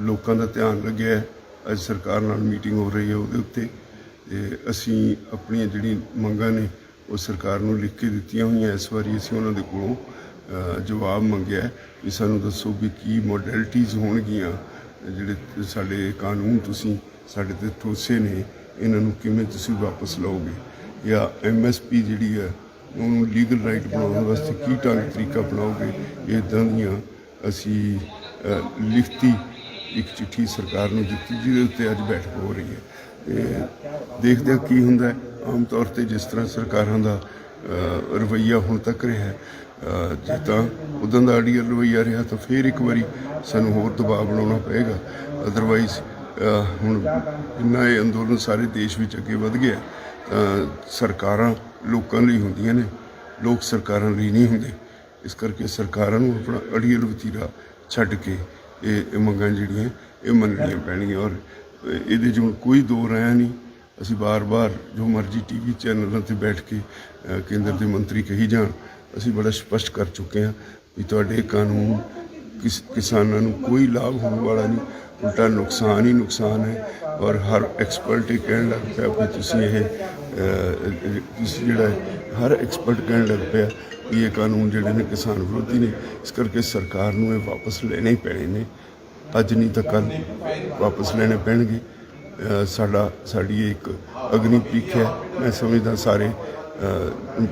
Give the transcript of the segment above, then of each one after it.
ਲੋਕਾਂ ਦਾ ਧਿਆਨ ਲੱਗਿਆ ਹੈ। ਅੱਜ ਸਰਕਾਰ ਨਾਲ ਮੀਟਿੰਗ ਹੋ ਰਹੀ ਹੈ ਉਹਦੇ ਉੱਤੇ ਤੇ ਅਸੀਂ ਆਪਣੀਆਂ ਜਿਹੜੀ ਮੰਗਾਂ ਨੇ ਉਹ ਸਰਕਾਰ ਨੂੰ ਲਿਖ ਕੇ ਦਿੱਤੀਆਂ ਹੋਈਆਂ। ਇਸ ਵਾਰੀ ਅਸੀਂ ਉਹਨਾਂ ਦੇ ਕੋਲੋਂ ਜਵਾਬ ਮੰਗਿਆ ਵੀ ਸਾਨੂੰ ਦੱਸੋ ਵੀ ਕੀ ਮੋਡੈਲਿਟੀਜ਼ ਹੋਣਗੀਆਂ, ਜਿਹੜੇ ਸਾਡੇ ਕਾਨੂੰਨ ਤੁਸੀਂ ਸਾਡੇ ਤੇ ਠੋਸੇ ਨੇ ਇਹਨਾਂ ਨੂੰ ਕਿਵੇਂ ਤੁਸੀਂ ਵਾਪਸ ਲਓਗੇ, ਜਾਂ MSP ਜਿਹੜੀ ਹੈ ਉਹਨੂੰ ਲੀਗਲ ਰਾਈਟ ਬਣਾਉਣ ਵਾਸਤੇ ਕੀ ਢੰਗ ਤਰੀਕਾ ਅਪਣਾਓਗੇ। ਇੱਦਾਂ ਦੀਆਂ ਅਸੀਂ ਲਿਖਤੀ ਇੱਕ ਚਿੱਠੀ ਸਰਕਾਰ ਨੂੰ ਦਿੱਤੀ, ਜਿਹਦੇ ਉੱਤੇ ਅੱਜ ਬੈਠਕ ਹੋ ਰਹੀ ਹੈ ਤੇ ਦੇਖਦੇ ਹਾਂ ਕੀ ਹੁੰਦਾ ਹੈ। ਆਮ ਤੌਰ 'ਤੇ ਜਿਸ ਤਰ੍ਹਾਂ ਸਰਕਾਰਾਂ ਦਾ ਰਵੱਈਆ ਹੁਣ ਤੱਕ ਰਿਹਾ ਹੈ, ਜੇ ਤਾਂ ਉੱਦਾਂ ਦਾ ਆਈਡੀਅਲ ਰਵੱਈਆ ਰਿਹਾ ਤਾਂ ਫਿਰ ਇੱਕ ਵਾਰੀ ਸਾਨੂੰ ਹੋਰ ਦਬਾਅ ਬਣਾਉਣਾ ਪਏਗਾ। ਅਦਰਵਾਈਜ਼ ਹੁਣ ਜਿੰਨਾ ਇਹ ਅੰਦੋਲਨ ਸਾਰੇ ਦੇਸ਼ ਵਿੱਚ ਅੱਗੇ ਵਧ ਗਿਆ ਤਾਂ ਸਰਕਾਰਾਂ ਲੋਕਾਂ ਲਈ ਹੁੰਦੀਆਂ ਨੇ, ਲੋਕ ਸਰਕਾਰਾਂ ਲਈ ਨਹੀਂ ਹੁੰਦੇ। ਇਸ ਕਰਕੇ ਸਰਕਾਰਾਂ ਨੂੰ ਆਪਣਾ ਅੜੀਅਲ ਵਤੀਰਾ ਛੱਡ ਕੇ ਇਹ ਮੰਗਾਂ ਜਿਹੜੀਆਂ ਇਹ ਮੰਨਣੀਆਂ ਪੈਣਗੀਆਂ। ਔਰ ਇਹਦੇ 'ਚ ਹੁਣ ਕੋਈ ਦੋ ਰਾਇ ਨਹੀਂ। ਅਸੀਂ ਬਾਰ-ਬਾਰ ਜੋ ਮਰਜ਼ੀ TV ਚੈਨਲਾਂ 'ਤੇ ਬੈਠ ਕੇ ਕੇਂਦਰ ਦੇ ਮੰਤਰੀ ਕਹੀ ਜਾਣ, ਅਸੀਂ ਬੜਾ ਸਪਸ਼ਟ ਕਰ ਚੁੱਕੇ ਹਾਂ ਵੀ ਤੁਹਾਡੇ ਕਾਨੂੰਨ ਕਿਸਾਨਾਂ ਨੂੰ ਕੋਈ ਲਾਭ ਹੋਣ ਵਾਲਾ ਨਹੀਂ, ਉਲਟਾ ਨੁਕਸਾਨ ਹੀ ਨੁਕਸਾਨ ਹੈ। ਔਰ ਹਰ ਐਕਸਪਰਟ ਇਹ ਕਹਿਣ ਲੱਗ ਪਿਆ ਵੀ ਤੁਸੀਂ ਜਿਹੜਾ ਹਰ ਐਕਸਪਰਟ ਕਹਿਣ ਲੱਗ ਪਿਆ ਵੀ ਇਹ ਕਾਨੂੰਨ ਜਿਹੜੇ ਨੇ ਕਿਸਾਨ ਵਿਰੋਧੀ ਨੇ। ਇਸ ਕਰਕੇ ਸਰਕਾਰ ਨੂੰ ਇਹ ਵਾਪਸ ਲੈਣੇ ਹੀ ਪੈਣੇ ਨੇ, ਅੱਜ ਨਹੀਂ ਤਾਂ ਕੱਲ੍ਹ ਵਾਪਸ ਲੈਣੇ ਪੈਣਗੇ। ਸਾਡੀ ਇੱਕ ਅਗਨੀ ਪ੍ਰੀਖਿਆ ਹੈ। ਮੈਂ ਸਮਝਦਾ ਸਾਰੇ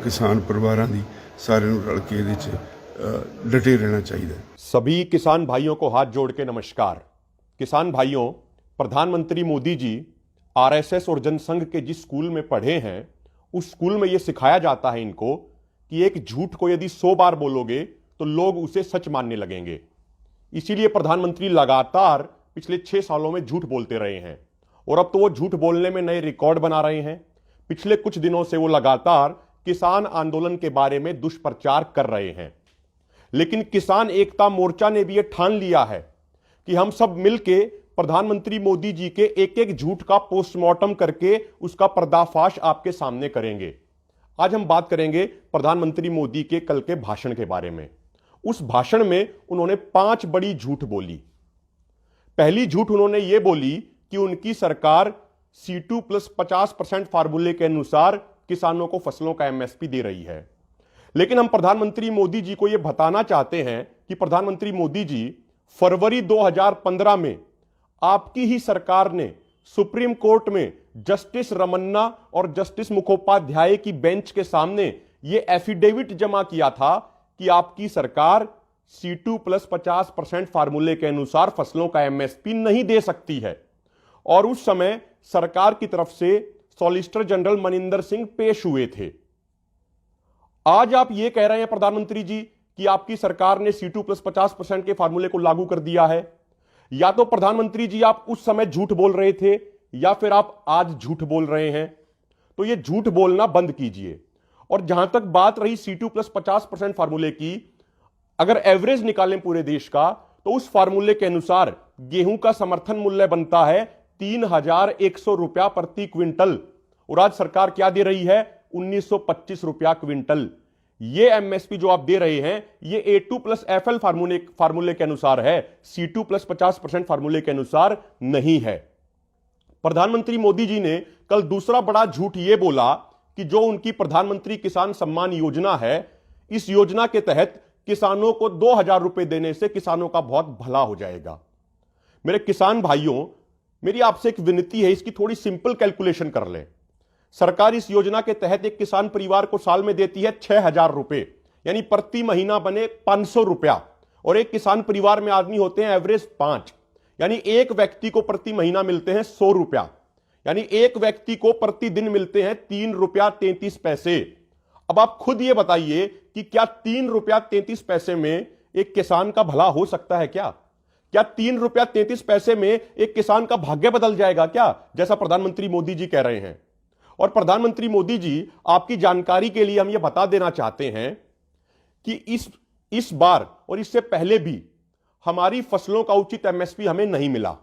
किसान परिवारों की सारे रल के डटे रहना चाहिए। सभी किसान भाइयों को हाथ जोड़ के नमस्कार। किसान भाइयों, प्रधानमंत्री मोदी जी RSS और जनसंघ के जिस स्कूल में पढ़े हैं उस स्कूल में यह सिखाया जाता है इनको कि एक झूठ को यदि 100 बार बोलोगे तो लोग उसे सच मानने लगेंगे। इसीलिए प्रधानमंत्री लगातार पिछले 6 सालों में झूठ बोलते रहे हैं और अब तो वो झूठ बोलने में नए रिकॉर्ड बना रहे हैं। पिछले कुछ दिनों से वो लगातार किसान आंदोलन के बारे में दुष्प्रचार कर रहे हैं। लेकिन किसान एकता मोर्चा ने भी यह ठान लिया है कि हम सब मिलके प्रधानमंत्री मोदी जी के एक एक झूठ का पोस्टमार्टम करके उसका पर्दाफाश आपके सामने करेंगे। आज हम बात करेंगे प्रधानमंत्री मोदी के कल के भाषण के बारे में। उस भाषण में उन्होंने 5 बड़ी झूठ बोली। पहली झूठ उन्होंने यह बोली कि उनकी सरकार C2 प्लस 50% फार्मूले के अनुसार किसानों को फसलों का MSP दे रही है। लेकिन हम प्रधानमंत्री मोदी जी को यह बताना चाहते हैं कि प्रधानमंत्री मोदी जी फरवरी 2015 में आपकी ही सरकार ने सुप्रीम कोर्ट में जस्टिस रमन्ना और जस्टिस मुखोपाध्याय की बेंच के सामने यह एफिडेविट जमा किया था कि आपकी सरकार C2 प्लस 50% फार्मूले के अनुसार फसलों का MSP नहीं दे सकती है। और उस समय सरकार की तरफ से सॉलिसिटर जनरल मनिंदर सिंह पेश हुए थे। आज आप यह कह रहे हैं प्रधानमंत्री जी कि आपकी सरकार ने C2 प्लस 50% के फार्मूले को लागू कर दिया है। या तो प्रधानमंत्री जी आप उस समय झूठ बोल रहे थे या फिर आप आज झूठ बोल रहे हैं। तो यह झूठ बोलना बंद कीजिए। और जहां तक बात रही C2 प्लस 50% फार्मूले की, अगर एवरेज निकालें पूरे देश का तो उस फार्मूले के अनुसार गेहूं का समर्थन मूल्य बनता है 3,100 रुपया प्रति क्विंटल और आज सरकार क्या दे रही है 1,925 रुपया क्विंटल। ये MSP जो आप दे रहे हैं ये A2 प्लस FL फार्मूले के अनुसार है, C2 प्लस 50% फार्मूले के अनुसार नहीं है। प्रधानमंत्री मोदी जी ने कल दूसरा बड़ा झूठ यह बोला कि जो उनकी प्रधानमंत्री किसान सम्मान योजना है, इस योजना के तहत किसानों को 2,000 रुपए देने से किसानों का बहुत भला हो जाएगा। मेरे किसान भाइयों, मेरी आपसे एक विनती है, इसकी थोड़ी सिंपल कैलकुलेशन कर लें। सरकार इस योजना के तहत एक किसान परिवार को साल में देती है 6,000 रुपए, यानी प्रति महीना बने 500 रुपया। और एक किसान परिवार में आदमी होते हैं एवरेज 5, यानी एक व्यक्ति को प्रति महीना मिलते हैं 100 रुपया, यानी एक व्यक्ति को प्रतिदिन मिलते हैं 3 रुपया 33 पैसे। अब आप खुद यह बताइए कि क्या 3 रुपया 33 पैसे में एक किसान का भला हो सकता है क्या? क्या 3 रुपया 33 पैसे में एक किसान का भाग्य बदल जाएगा क्या, जैसा प्रधानमंत्री मोदी जी कह रहे हैं? और प्रधानमंत्री मोदी जी, आपकी जानकारी के लिए हम यह बता देना चाहते हैं कि इस बार और इससे पहले भी हमारी फसलों का उचित MSP हमें नहीं मिला।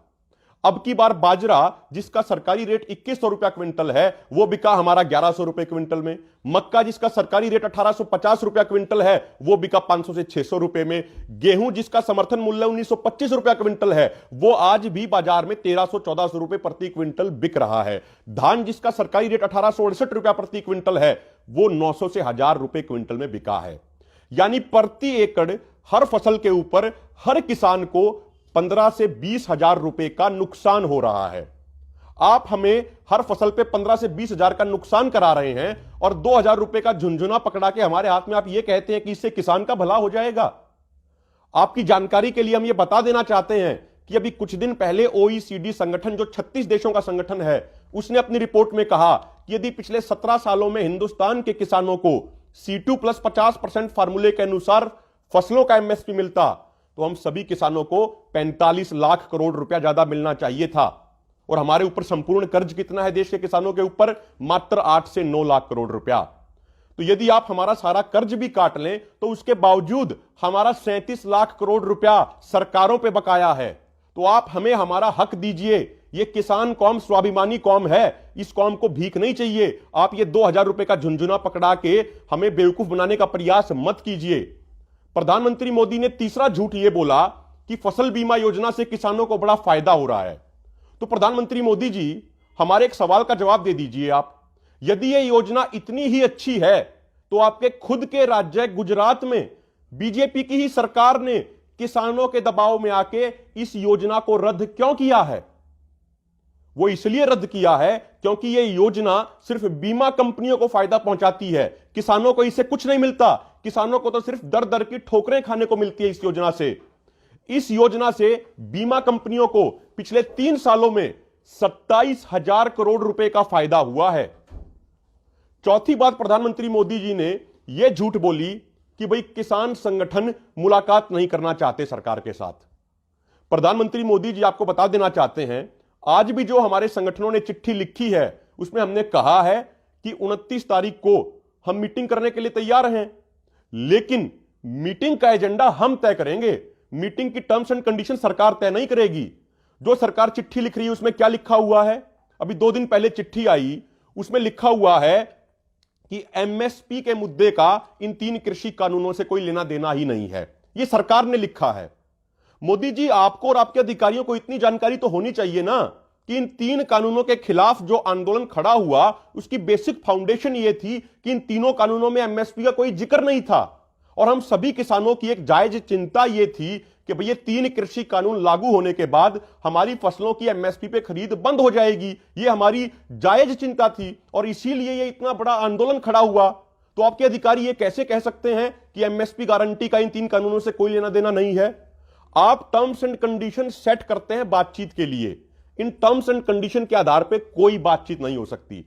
अब की बार बाजरा जिसका सरकारी रेट 2100 रुपया क्विंटल है वो बिका हमारा 1100 रुपए क्विंटल में। मक्का जिसका सरकारी रेट 1850 रुपया क्विंटल है वो बिका 500 से 600 रुपए में। गेहूं जिसका समर्थन मूल्य 1925 रुपया क्विंटल है वो आज भी बाजार में 1300-1400 रुपए प्रति क्विंटल बिक रहा है। धान जिसका सरकारी रेट 1868 रुपया प्रति क्विंटल है वो 900 से 1000 रुपए क्विंटल में बिका है। यानी प्रति एकड़ हर फसल के ऊपर हर किसान को 15 से 20 हजार रुपए का नुकसान हो रहा है। आप हमें हर फसल पे 15 से 20 हजार का नुकसान करा रहे हैं और 2000 रुपए का झुंझुना पकड़ा के हमारे हाथ में आप ये कहते हैं कि इससे किसान का भला हो जाएगा। आपकी जानकारी के लिए हम ये बता देना चाहते हैं कि अभी कुछ दिन पहले OECD संगठन, जो 36 देशों का संगठन है, उसने अपनी रिपोर्ट में कहा कि यदि पिछले 17 सालों में हिंदुस्तान के किसानों को C2 प्लस 50% फार्मूले के अनुसार फसलों का MSP मिलता तो हम सभी किसानों को 45 लाख करोड़ रुपया ज्यादा मिलना चाहिए था। और हमारे ऊपर संपूर्ण कर्ज कितना है देश के किसानों के ऊपर? मात्र 8 से 9 लाख करोड़ रुपया। तो यदि आप हमारा सारा कर्ज भी काट लें तो उसके बावजूद हमारा 37 लाख करोड़ रुपया सरकारों पे बकाया है। तो आप हमें हमारा हक दीजिए। ये किसान कौम स्वाभिमानी कौम है, इस कौम को भीख नहीं चाहिए। आप ये 2000 रुपए का झुंझुना पकड़ा के हमें बेवकूफ बनाने का प्रयास मत कीजिए। प्रधानमंत्री मोदी ने तीसरा झूठ यह बोला कि फसल बीमा योजना से किसानों को बड़ा फायदा हो रहा है। तो प्रधानमंत्री मोदी जी, हमारे एक सवाल का जवाब दे दीजिए आप। यदि यह योजना इतनी ही अच्छी है तो आपके खुद के राज्य गुजरात में बीजेपी की ही सरकार ने किसानों के दबाव में आके इस योजना को रद्द क्यों किया है? वो इसलिए रद्द किया है क्योंकि यह योजना सिर्फ बीमा कंपनियों को फायदा पहुंचाती है, किसानों को इससे कुछ नहीं मिलता। किसानों को तो सिर्फ दर दर की ठोकरें खाने को मिलती है इस योजना से। इस योजना से बीमा कंपनियों को पिछले 3 सालों में 27,000 करोड़ रुपए का फायदा हुआ है। चौथी बात, प्रधानमंत्री मोदी जी ने यह झूठ बोली कि भाई किसान संगठन मुलाकात नहीं करना चाहते सरकार के साथ। प्रधानमंत्री मोदी जी आपको बता देना चाहते हैं, आज भी जो हमारे संगठनों ने चिट्ठी लिखी है उसमें हमने कहा है कि 29 तारीख को हम मीटिंग करने के लिए तैयार हैं, लेकिन मीटिंग का एजेंडा हम तय करेंगे। मीटिंग की टर्म्स एंड कंडीशन सरकार तय नहीं करेगी। जो सरकार चिट्ठी लिख रही है उसमें क्या लिखा हुआ है? अभी 2 दिन पहले चिट्ठी आई, उसमें लिखा हुआ है कि MSP के मुद्दे का इन 3 कृषि कानूनों से कोई लेना देना ही नहीं है। यह सरकार ने लिखा है। मोदी जी, आपको और आपके अधिकारियों को इतनी जानकारी तो होनी चाहिए ना कि इन 3 कानूनों के खिलाफ जो आंदोलन खड़ा हुआ उसकी बेसिक फाउंडेशन यह थी कि इन तीनों कानूनों में MSP का कोई जिक्र नहीं था। और हम सभी किसानों की एक जायज चिंता यह थी कि भई ये 3 कृषि कानून लागू होने के बाद हमारी फसलों की MSP पे खरीद बंद हो जाएगी। यह हमारी जायज चिंता थी और इसीलिए यह इतना बड़ा आंदोलन खड़ा हुआ। तो आपके अधिकारी ये कैसे कह सकते हैं कि MSP गारंटी का इन 3 कानूनों से कोई लेना देना नहीं है? आप टर्म्स एंड कंडीशन सेट करते हैं बातचीत के लिए। इन टर्म्स एंड कंडीशन के आधार पर कोई बातचीत नहीं हो सकती।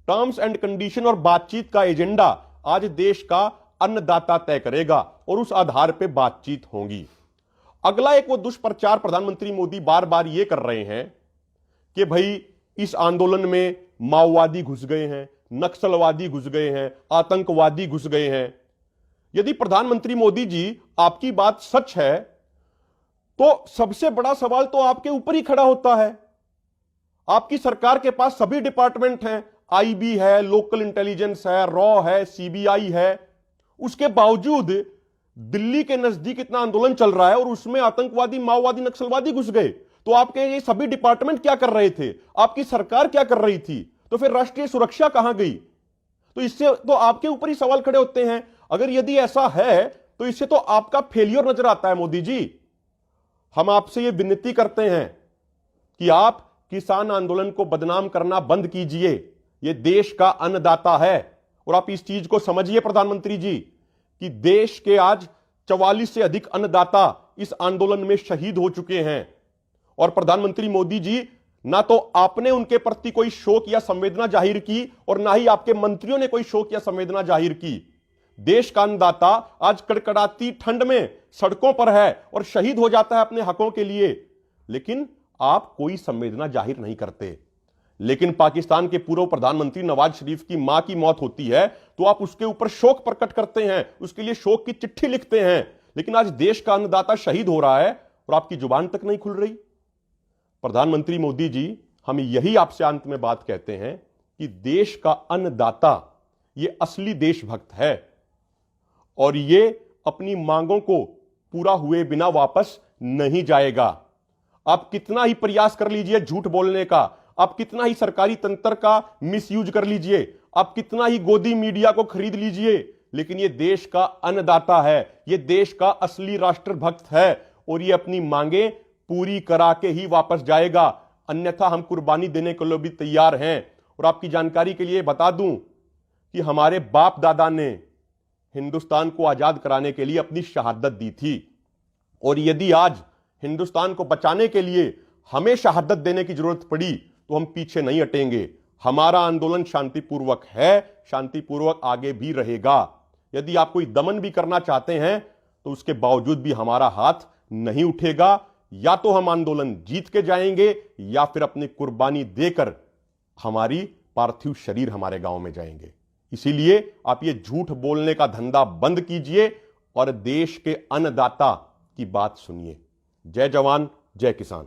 टर्म्स एंड कंडीशन और बातचीत का एजेंडा आज देश का अन्नदाता तय करेगा और उस आधार पर बातचीत होगी। अगला एक वो दुष्प्रचार प्रधानमंत्री मोदी बार बार ये कर रहे हैं कि भाई इस आंदोलन में माओवादी घुस गए हैं, नक्सलवादी घुस गए हैं, आतंकवादी घुस गए हैं। यदि प्रधानमंत्री मोदी जी आपकी बात सच है तो सबसे बड़ा सवाल तो आपके ऊपर ही खड़ा होता है। आपकी सरकार के पास सभी डिपार्टमेंट हैं, IB है, लोकल इंटेलिजेंस है, रॉ है, CBI है। उसके बावजूद दिल्ली के नजदीक इतना आंदोलन चल रहा है और उसमें आतंकवादी, माओवादी, नक्सलवादी घुस गए। तो आपके ये सभी डिपार्टमेंट क्या कर रहे थे? आपकी सरकार क्या कर रही थी? तो फिर राष्ट्रीय सुरक्षा कहां गई? तो इससे तो आपके ऊपर ही सवाल खड़े होते हैं। अगर यदि ऐसा है तो इससे तो आपका फेलियर नजर आता है। मोदी जी, हम आपसे ये विनती करते हैं कि आप किसान आंदोलन को बदनाम करना बंद कीजिए। ये देश का अन्नदाता है और आप इस चीज को समझिए प्रधानमंत्री जी कि देश के आज 44 से अधिक अन्नदाता इस आंदोलन में शहीद हो चुके हैं। और प्रधानमंत्री मोदी जी, ना तो आपने उनके प्रति कोई शोक या संवेदना जाहिर की और ना ही आपके मंत्रियों ने कोई शोक या संवेदना जाहिर की। देश का अन्नदाता आज कड़कड़ाती ठंड में सड़कों पर है और शहीद हो जाता है अपने हकों के लिए, लेकिन आप कोई संवेदना जाहिर नहीं करते। लेकिन पाकिस्तान के पूर्व प्रधानमंत्री नवाज शरीफ की मां की मौत होती है तो आप उसके ऊपर शोक प्रकट करते हैं, उसके लिए शोक की चिट्ठी लिखते हैं। लेकिन आज देश का अन्नदाता शहीद हो रहा है और आपकी जुबान तक नहीं खुल रही। प्रधानमंत्री मोदी जी, हम यही आपसे अंत में बात कहते हैं कि देश का अन्नदाता ये असली देशभक्त है और ये अपनी मांगों को पूरा हुए बिना वापस नहीं जाएगा। आप कितना ही प्रयास कर लीजिए झूठ बोलने का, आप कितना ही सरकारी तंत्र का मिसयूज कर लीजिए, आप कितना ही गोदी मीडिया को खरीद लीजिए, लेकिन ये देश का अन्नदाता है, ये देश का असली राष्ट्रभक्त है और ये अपनी मांगे पूरी करा के ही वापस जाएगा। अन्यथा हम कुर्बानी देने के लिए भी तैयार हैं। और आपकी जानकारी के लिए बता दूं कि हमारे बाप दादा ने हिंदुस्तान को आजाद कराने के लिए अपनी शहादत दी थी और यदि आज हिंदुस्तान को बचाने के लिए हमें शहादत देने की जरूरत पड़ी तो हम पीछे नहीं हटेंगे। हमारा आंदोलन शांतिपूर्वक है, शांतिपूर्वक आगे भी रहेगा। यदि आप कोई दमन भी करना चाहते हैं तो उसके बावजूद भी हमारा हाथ नहीं उठेगा। या तो हम आंदोलन जीत के जाएंगे या फिर अपनी कुर्बानी देकर हमारी पार्थिव शरीर हमारे गांव में जाएंगे। इसीलिए आप ये झूठ बोलने का धंधा बंद कीजिए और देश के अन्नदाता की बात सुनिए। जय जवान, जय किसान।